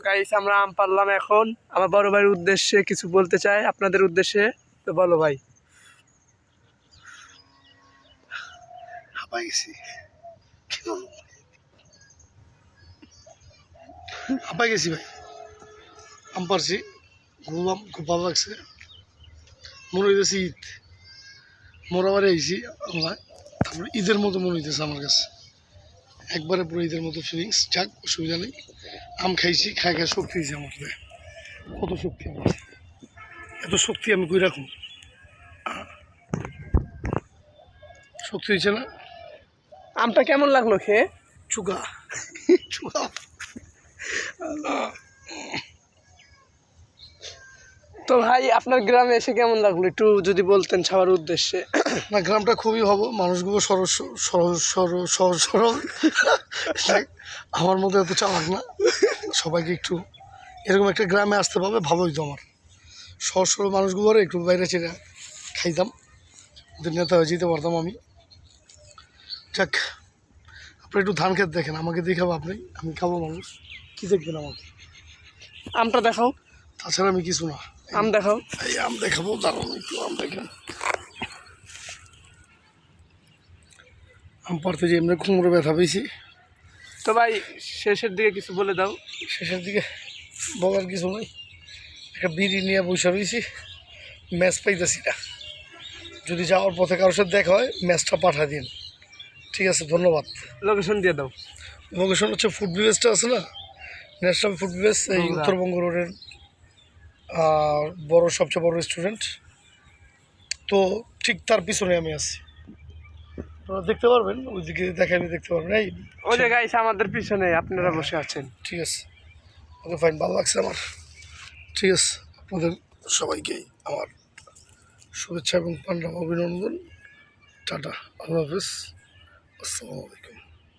Guys আমরা আম পারলাম এখন। আমার বড় ভাইয়ের উদ্দেশ্যে কিছু বলতে চাই আপনাদের উদ্দেশ্যে, তো বলো ভাই। হাঁপাই গেছি, হাঁপাই গেছি ভাই। আম পারছি, খুব ভালো লাগছে। মনে হইতেছে ঈদ, মোরাবারে আইছি আমরা, তারপরে ঈদের মতো মনে হইতেছে আমার কাছে, একবারে পুরো ঈদের মতো ফিলিংস। যাক, অসুবিধা নেই। আম খাইছি, খাই শক্তি হয়েছে আমার। কত শক্তি আমার, এত শক্তি আমি কই রাখুন। শক্তি হয়েছে না? আমটা কেমন লাগলো খেয়ে? চুকা চুকা। তো ভাই আপনার গ্রামে এসে কেমন লাগলো একটু যদি বলতেন সবার উদ্দেশ্যে। না, গ্রামটা খুবই ভালো, মানুষগুলো সরল সহজ সরল। আমার মতো এত চালাক না, সবাইকে একটু এরকম একটা গ্রামে আসতে পারবে ভালো হইতো আমার। সহজ সরল মানুষগুলোর একটু বাইরে চেরা খাইতাম, ওদের নেতা হয়ে যেতে পারতাম আমি। যাক, আপনি একটু ধান খেতে দেখেন, আমাকে দেখাবো আপনি, আমি খাবো মানুষ, কী দেখবেন আমাকে? আমটা দেখাও। তাছাড়া আমি কিছু না। আম দেখাও। এই আম দেখাবো, দাঁড়ান একটু, আম দেখেন। আম পারতে যে এমনি কোমরে ব্যথা পেয়েছি। তো ভাই শেষের দিকে কিছু বলে দাও। শেষের দিকে বলার কিছু নেই, একটা বিড়ি নিয়ে বসে রয়েছি, ম্যাচ পাইতেছি না। যদি যাওয়ার পথে কারোর সাথে দেখা হয় ম্যাচটা পাঠা দিন, ঠিক আছে? ধন্যবাদ। লোকেশন দিয়ে দাও। লোকেশন হচ্ছে ফুড ভিলেজটা আছে না, ন্যাশনাল ফুড ভিলেজ, এই বগুড়া। উত্তরবঙ্গ রোডের বড়, সবচেয়ে বড় রেস্টুরেন্ট। তো ঠিক তার পিছনে আমি আছি, আপনারা দেখতে পারবেন, ওইদিকে দেখাইলে দেখতে পারবেন। এই ওই যে গাইস আমাদের পিছনে আপনারা বসে আছেন। ঠিক আছে, ওকে ফাইন, ভালো লাগছে আমার। ঠিক আছে, আপনাদের সবাইকেই আমার শুভেচ্ছা এবং পান্ডা অভিনন্দন। টাটা, আল্লাহ হাফিজ, আসসালামু আলাইকুম।